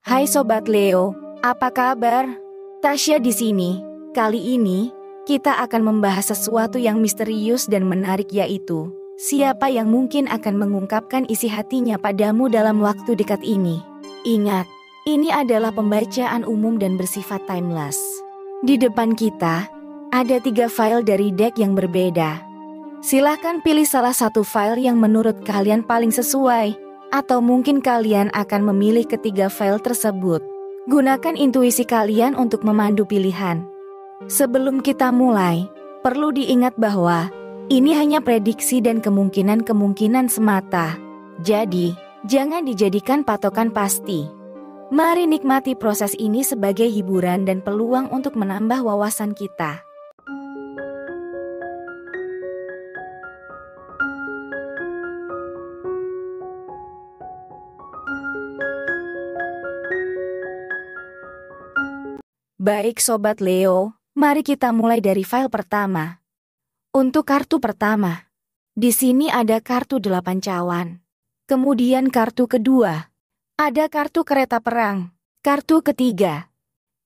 Hai Sobat Leo, apa kabar? Tasya di sini. Kali ini, kita akan membahas sesuatu yang misterius dan menarik, yaitu siapa yang mungkin akan mengungkapkan isi hatinya padamu dalam waktu dekat ini. Ingat, ini adalah pembacaan umum dan bersifat timeless. Di depan kita, ada 3 file dari deck yang berbeda. Silahkan pilih salah satu file yang menurut kalian paling sesuai, atau mungkin kalian akan memilih ketiga file tersebut. Gunakan intuisi kalian untuk memandu pilihan. Sebelum kita mulai, perlu diingat bahwa ini hanya prediksi dan kemungkinan-kemungkinan semata. Jadi, jangan dijadikan patokan pasti. Mari nikmati proses ini sebagai hiburan dan peluang untuk menambah wawasan kita. Baik Sobat Leo, mari kita mulai dari file pertama. Untuk kartu pertama, di sini ada kartu 8 cawan. Kemudian kartu kedua, ada kartu kereta perang. Kartu ketiga,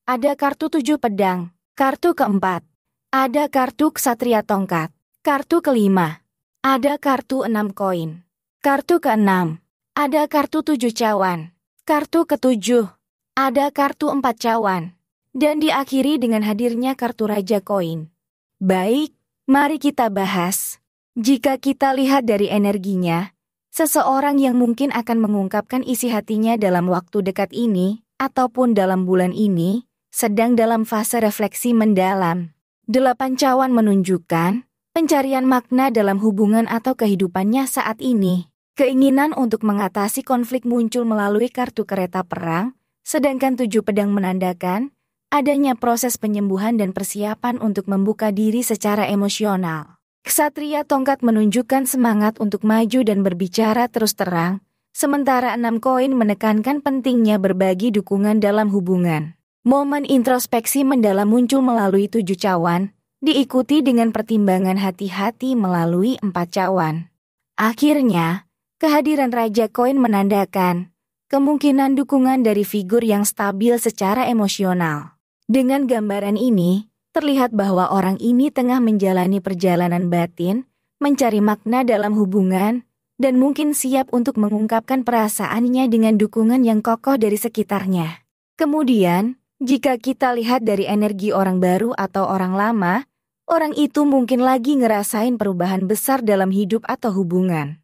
ada kartu 7 pedang. Kartu keempat, ada kartu ksatria tongkat. Kartu kelima, ada kartu 6 koin. Kartu keenam, ada kartu 7 cawan. Kartu ketujuh, ada kartu 4 cawan. Dan diakhiri dengan hadirnya kartu Raja Koin. Baik, mari kita bahas. Jika kita lihat dari energinya, seseorang yang mungkin akan mengungkapkan isi hatinya dalam waktu dekat ini, ataupun dalam bulan ini, sedang dalam fase refleksi mendalam. 8 cawan menunjukkan pencarian makna dalam hubungan atau kehidupannya saat ini. Keinginan untuk mengatasi konflik muncul melalui kartu kereta perang, sedangkan 7 pedang menandakan adanya proses penyembuhan dan persiapan untuk membuka diri secara emosional. Ksatria tongkat menunjukkan semangat untuk maju dan berbicara terus terang, sementara 6 koin menekankan pentingnya berbagi dukungan dalam hubungan. Momen introspeksi mendalam muncul melalui 7 cawan, diikuti dengan pertimbangan hati-hati melalui 4 cawan. Akhirnya, kehadiran Raja Koin menandakan kemungkinan dukungan dari figur yang stabil secara emosional. Dengan gambaran ini, terlihat bahwa orang ini tengah menjalani perjalanan batin, mencari makna dalam hubungan, dan mungkin siap untuk mengungkapkan perasaannya dengan dukungan yang kokoh dari sekitarnya. Kemudian, jika kita lihat dari energi orang baru atau orang lama, orang itu mungkin lagi ngerasain perubahan besar dalam hidup atau hubungan.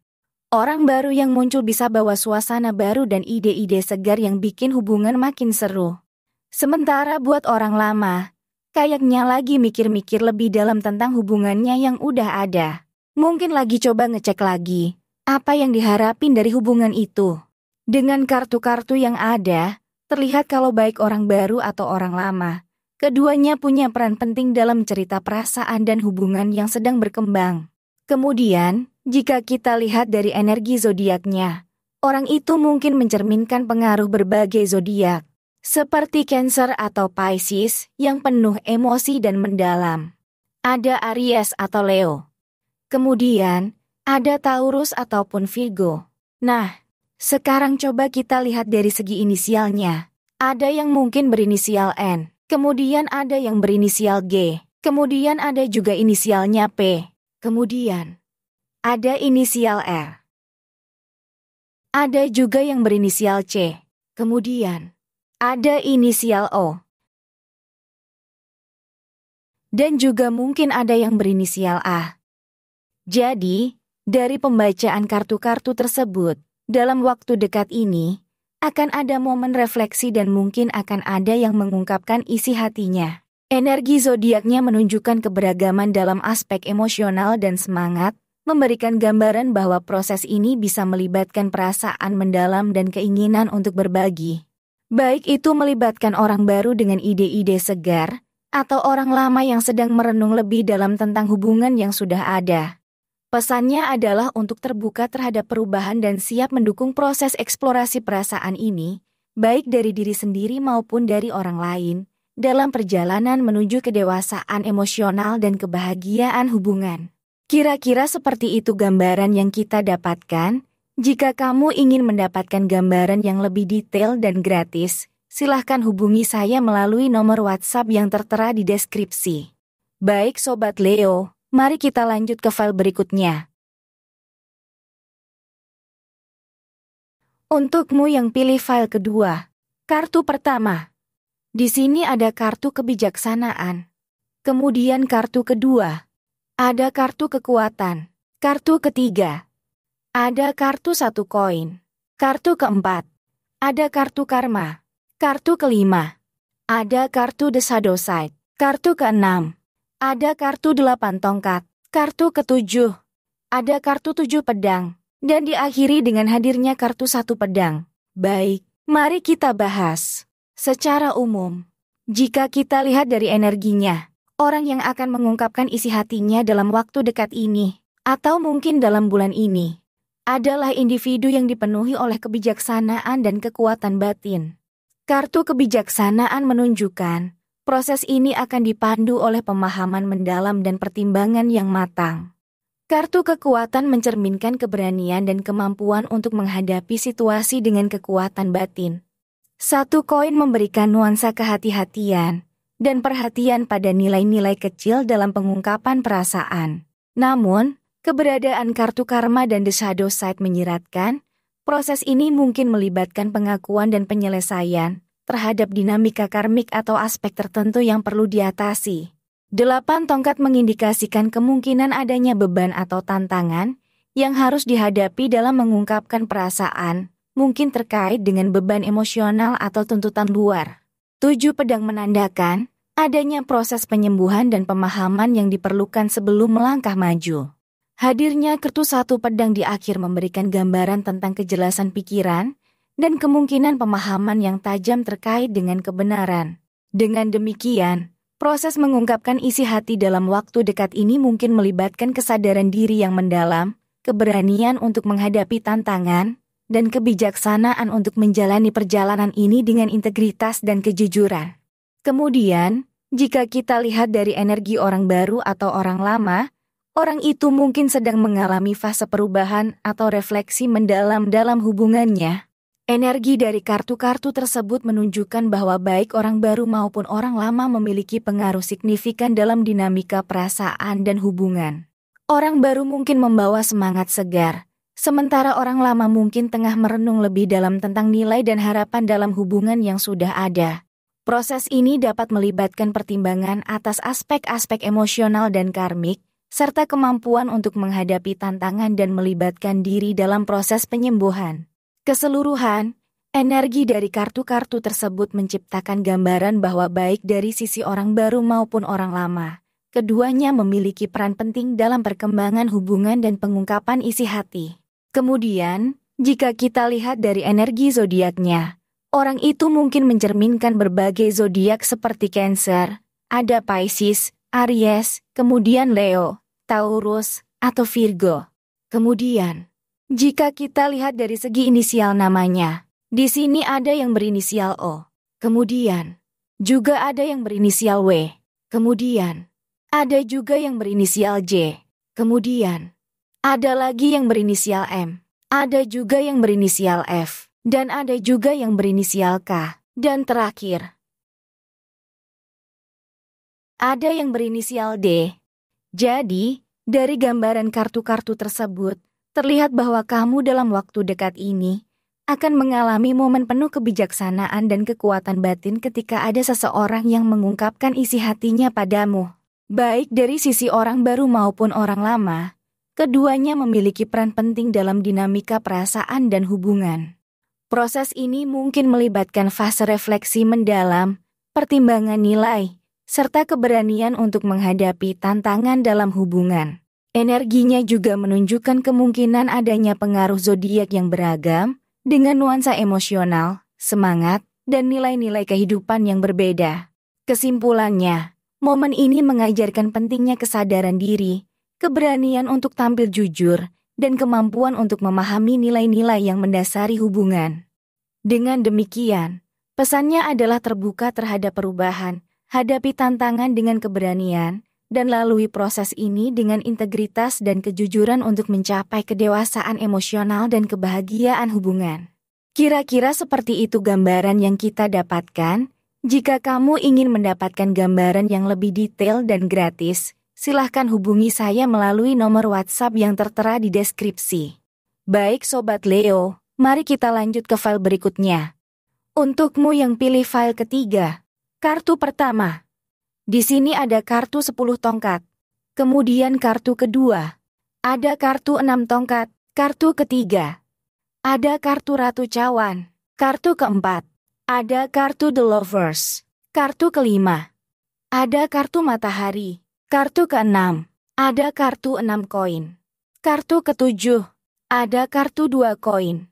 Orang baru yang muncul bisa bawa suasana baru dan ide-ide segar yang bikin hubungan makin seru. Sementara buat orang lama, kayaknya lagi mikir-mikir lebih dalam tentang hubungannya yang udah ada. Mungkin lagi coba ngecek lagi, apa yang diharapin dari hubungan itu. Dengan kartu-kartu yang ada, terlihat kalau baik orang baru atau orang lama, keduanya punya peran penting dalam cerita perasaan dan hubungan yang sedang berkembang. Kemudian, jika kita lihat dari energi zodiaknya, orang itu mungkin mencerminkan pengaruh berbagai zodiak, seperti Cancer atau Pisces yang penuh emosi dan mendalam. Ada Aries atau Leo. Kemudian, ada Taurus ataupun Virgo. Nah, sekarang coba kita lihat dari segi inisialnya. Ada yang mungkin berinisial N, kemudian ada yang berinisial G, kemudian ada juga inisialnya P, kemudian ada inisial R. Ada juga yang berinisial C, kemudian ada inisial O. Dan juga mungkin ada yang berinisial A. Jadi, dari pembacaan kartu-kartu tersebut, dalam waktu dekat ini, akan ada momen refleksi dan mungkin akan ada yang mengungkapkan isi hatinya. Energi zodiaknya menunjukkan keberagaman dalam aspek emosional dan semangat, memberikan gambaran bahwa proses ini bisa melibatkan perasaan mendalam dan keinginan untuk berbagi. Baik itu melibatkan orang baru dengan ide-ide segar, atau orang lama yang sedang merenung lebih dalam tentang hubungan yang sudah ada. Pesannya adalah untuk terbuka terhadap perubahan dan siap mendukung proses eksplorasi perasaan ini, baik dari diri sendiri maupun dari orang lain, dalam perjalanan menuju kedewasaan emosional dan kebahagiaan hubungan. Kira-kira seperti itu gambaran yang kita dapatkan. Jika kamu ingin mendapatkan gambaran yang lebih detail dan gratis, silahkan hubungi saya melalui nomor WhatsApp yang tertera di deskripsi. Baik Sobat Leo, mari kita lanjut ke file berikutnya. Untukmu yang pilih file kedua, kartu pertama. Di sini ada kartu kebijaksanaan. Kemudian kartu kedua, ada kartu kekuatan. Kartu ketiga, ada kartu 1 koin. Kartu keempat, ada kartu karma. Kartu kelima, ada kartu The Shadow Side. Kartu keenam, ada kartu 8 tongkat. Kartu ketujuh, ada kartu 7 pedang. Dan diakhiri dengan hadirnya kartu 1 pedang. Baik, mari kita bahas. Secara umum, jika kita lihat dari energinya, orang yang akan mengungkapkan isi hatinya dalam waktu dekat ini, atau mungkin dalam bulan ini, adalah individu yang dipenuhi oleh kebijaksanaan dan kekuatan batin. Kartu kebijaksanaan menunjukkan, proses ini akan dipandu oleh pemahaman mendalam dan pertimbangan yang matang. Kartu kekuatan mencerminkan keberanian dan kemampuan untuk menghadapi situasi dengan kekuatan batin. 1 koin memberikan nuansa kehati-hatian dan perhatian pada nilai-nilai kecil dalam pengungkapan perasaan. Namun, keberadaan kartu karma dan The Shadow Side menyiratkan, proses ini mungkin melibatkan pengakuan dan penyelesaian terhadap dinamika karmik atau aspek tertentu yang perlu diatasi. 8 tongkat mengindikasikan kemungkinan adanya beban atau tantangan yang harus dihadapi dalam mengungkapkan perasaan, mungkin terkait dengan beban emosional atau tuntutan luar. 7 pedang menandakan adanya proses penyembuhan dan pemahaman yang diperlukan sebelum melangkah maju. Hadirnya kartu 1 pedang di akhir memberikan gambaran tentang kejelasan pikiran dan kemungkinan pemahaman yang tajam terkait dengan kebenaran. Dengan demikian, proses mengungkapkan isi hati dalam waktu dekat ini mungkin melibatkan kesadaran diri yang mendalam, keberanian untuk menghadapi tantangan, dan kebijaksanaan untuk menjalani perjalanan ini dengan integritas dan kejujuran. Kemudian, jika kita lihat dari energi orang baru atau orang lama, orang itu mungkin sedang mengalami fase perubahan atau refleksi mendalam dalam hubungannya. Energi dari kartu-kartu tersebut menunjukkan bahwa baik orang baru maupun orang lama memiliki pengaruh signifikan dalam dinamika perasaan dan hubungan. Orang baru mungkin membawa semangat segar, sementara orang lama mungkin tengah merenung lebih dalam tentang nilai dan harapan dalam hubungan yang sudah ada. Proses ini dapat melibatkan pertimbangan atas aspek-aspek emosional dan karmik, serta kemampuan untuk menghadapi tantangan dan melibatkan diri dalam proses penyembuhan. Keseluruhan, energi dari kartu-kartu tersebut menciptakan gambaran bahwa baik dari sisi orang baru maupun orang lama, keduanya memiliki peran penting dalam perkembangan hubungan dan pengungkapan isi hati. Kemudian, jika kita lihat dari energi zodiaknya, orang itu mungkin mencerminkan berbagai zodiak seperti Cancer, ada Pisces, Aries, kemudian Leo, Taurus, atau Virgo. Kemudian, jika kita lihat dari segi inisial namanya, di sini ada yang berinisial O. Kemudian, juga ada yang berinisial W. Kemudian, ada juga yang berinisial J. Kemudian, ada lagi yang berinisial M. Ada juga yang berinisial F. Dan ada juga yang berinisial K. Dan terakhir, ada yang berinisial D. Jadi, dari gambaran kartu-kartu tersebut, terlihat bahwa kamu dalam waktu dekat ini akan mengalami momen penuh kebijaksanaan dan kekuatan batin ketika ada seseorang yang mengungkapkan isi hatinya padamu. Baik dari sisi orang baru maupun orang lama, keduanya memiliki peran penting dalam dinamika perasaan dan hubungan. Proses ini mungkin melibatkan fase refleksi mendalam, pertimbangan nilai, serta keberanian untuk menghadapi tantangan dalam hubungan. Energinya juga menunjukkan kemungkinan adanya pengaruh zodiak yang beragam, dengan nuansa emosional, semangat, dan nilai-nilai kehidupan yang berbeda. Kesimpulannya, momen ini mengajarkan pentingnya kesadaran diri, keberanian untuk tampil jujur, dan kemampuan untuk memahami nilai-nilai yang mendasari hubungan. Dengan demikian, pesannya adalah terbuka terhadap perubahan, hadapi tantangan dengan keberanian, dan lalui proses ini dengan integritas dan kejujuran untuk mencapai kedewasaan emosional dan kebahagiaan hubungan. Kira-kira seperti itu gambaran yang kita dapatkan. Jika kamu ingin mendapatkan gambaran yang lebih detail dan gratis, silahkan hubungi saya melalui nomor WhatsApp yang tertera di deskripsi. Baik Sobat Leo, mari kita lanjut ke file berikutnya. Untukmu yang pilih file ketiga, kartu pertama. Di sini ada kartu 10 tongkat. Kemudian kartu kedua. Ada kartu 6 tongkat. Kartu ketiga. Ada kartu Ratu Cawan. Kartu keempat. Ada kartu The Lovers. Kartu kelima. Ada kartu Matahari. Kartu keenam. Ada kartu 6 koin. Kartu ketujuh. Ada kartu 2 koin.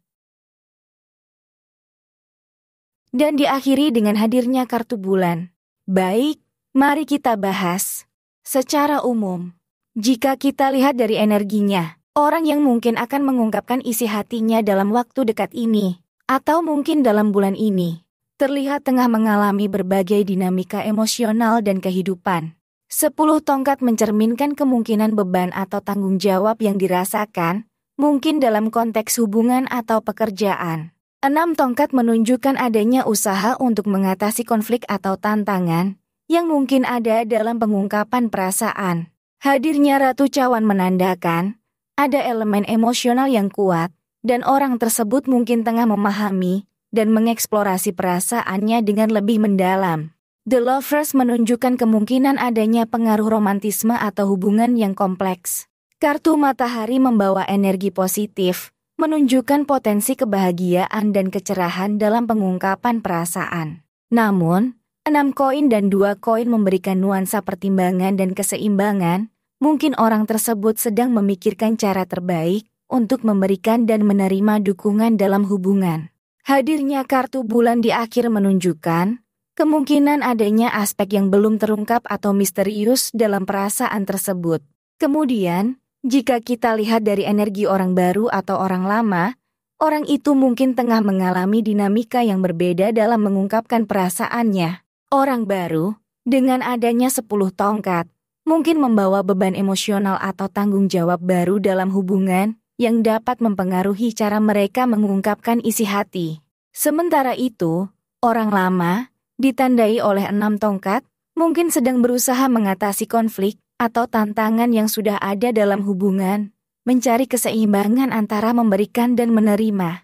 Dan diakhiri dengan hadirnya kartu bulan. Baik. Mari kita bahas. Secara umum, jika kita lihat dari energinya, orang yang mungkin akan mengungkapkan isi hatinya dalam waktu dekat ini, atau mungkin dalam bulan ini, terlihat tengah mengalami berbagai dinamika emosional dan kehidupan. 10 tongkat mencerminkan kemungkinan beban atau tanggung jawab yang dirasakan, mungkin dalam konteks hubungan atau pekerjaan. 6 tongkat menunjukkan adanya usaha untuk mengatasi konflik atau tantangan, yang mungkin ada dalam pengungkapan perasaan. Hadirnya Ratu Cawan menandakan, ada elemen emosional yang kuat, dan orang tersebut mungkin tengah memahami, dan mengeksplorasi perasaannya dengan lebih mendalam. The Lovers menunjukkan kemungkinan adanya pengaruh romantisme atau hubungan yang kompleks. Kartu Matahari membawa energi positif, menunjukkan potensi kebahagiaan dan kecerahan dalam pengungkapan perasaan. Namun, 6 koin dan 2 koin memberikan nuansa pertimbangan dan keseimbangan, mungkin orang tersebut sedang memikirkan cara terbaik untuk memberikan dan menerima dukungan dalam hubungan. Hadirnya kartu bulan di akhir menunjukkan, kemungkinan adanya aspek yang belum terungkap atau misterius dalam perasaan tersebut. Kemudian, jika kita lihat dari energi orang baru atau orang lama, orang itu mungkin tengah mengalami dinamika yang berbeda dalam mengungkapkan perasaannya. Orang baru, dengan adanya 10 tongkat, mungkin membawa beban emosional atau tanggung jawab baru dalam hubungan yang dapat mempengaruhi cara mereka mengungkapkan isi hati. Sementara itu, orang lama, ditandai oleh 6 tongkat, mungkin sedang berusaha mengatasi konflik atau tantangan yang sudah ada dalam hubungan, mencari keseimbangan antara memberikan dan menerima.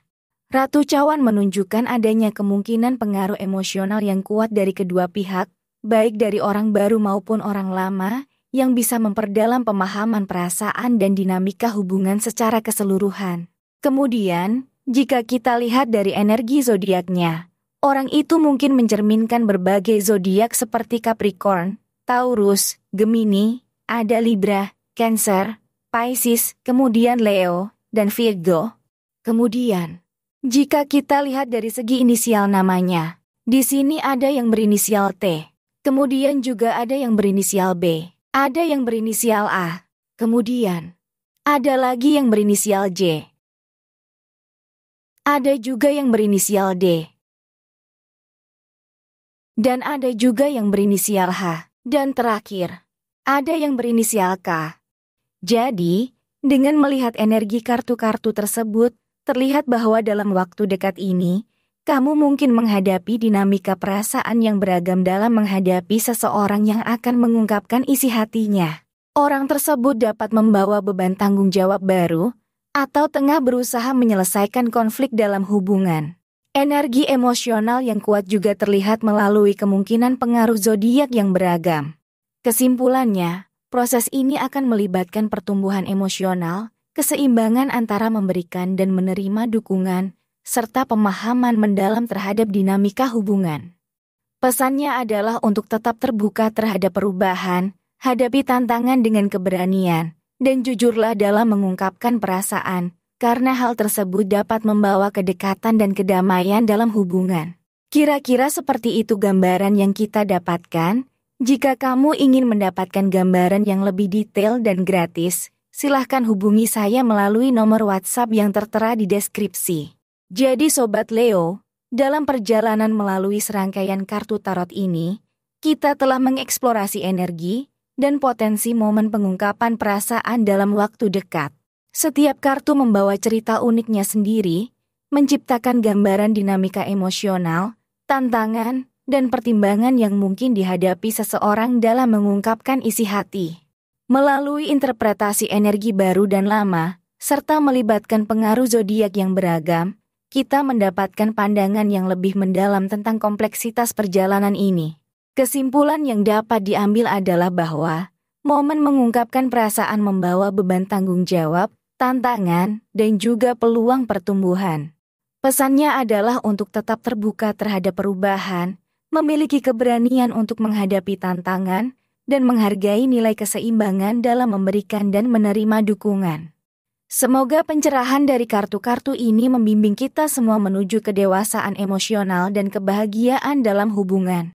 Ratu Cawan menunjukkan adanya kemungkinan pengaruh emosional yang kuat dari kedua pihak, baik dari orang baru maupun orang lama, yang bisa memperdalam pemahaman perasaan dan dinamika hubungan secara keseluruhan. Kemudian, jika kita lihat dari energi zodiaknya, orang itu mungkin mencerminkan berbagai zodiak seperti Capricorn, Taurus, Gemini, ada Libra, Cancer, Pisces, kemudian Leo, dan Virgo. Kemudian, jika kita lihat dari segi inisial namanya, di sini ada yang berinisial T, kemudian juga ada yang berinisial B, ada yang berinisial A, kemudian ada lagi yang berinisial J, ada juga yang berinisial D, dan ada juga yang berinisial H, dan terakhir, ada yang berinisial K. Jadi, dengan melihat energi kartu-kartu tersebut, terlihat bahwa dalam waktu dekat ini, kamu mungkin menghadapi dinamika perasaan yang beragam dalam menghadapi seseorang yang akan mengungkapkan isi hatinya. Orang tersebut dapat membawa beban tanggung jawab baru, atau tengah berusaha menyelesaikan konflik dalam hubungan. Energi emosional yang kuat juga terlihat melalui kemungkinan pengaruh zodiak yang beragam. Kesimpulannya, proses ini akan melibatkan pertumbuhan emosional, keseimbangan antara memberikan dan menerima dukungan, serta pemahaman mendalam terhadap dinamika hubungan. Pesannya adalah untuk tetap terbuka terhadap perubahan, hadapi tantangan dengan keberanian, dan jujurlah dalam mengungkapkan perasaan, karena hal tersebut dapat membawa kedekatan dan kedamaian dalam hubungan. Kira-kira seperti itu gambaran yang kita dapatkan. Jika kamu ingin mendapatkan gambaran yang lebih detail dan gratis, silahkan hubungi saya melalui nomor WhatsApp yang tertera di deskripsi. Jadi Sobat Leo, dalam perjalanan melalui serangkaian kartu tarot ini, kita telah mengeksplorasi energi, dan potensi momen pengungkapan perasaan dalam waktu dekat. Setiap kartu membawa cerita uniknya sendiri, menciptakan gambaran dinamika emosional, tantangan, dan pertimbangan yang mungkin dihadapi seseorang dalam mengungkapkan isi hati. Melalui interpretasi energi baru dan lama, serta melibatkan pengaruh zodiak yang beragam, kita mendapatkan pandangan yang lebih mendalam tentang kompleksitas perjalanan ini. Kesimpulan yang dapat diambil adalah bahwa momen mengungkapkan perasaan membawa beban tanggung jawab, tantangan, dan juga peluang pertumbuhan. Pesannya adalah untuk tetap terbuka terhadap perubahan, memiliki keberanian untuk menghadapi tantangan, dan menghargai nilai keseimbangan dalam memberikan dan menerima dukungan. Semoga pencerahan dari kartu-kartu ini membimbing kita semua menuju kedewasaan emosional dan kebahagiaan dalam hubungan.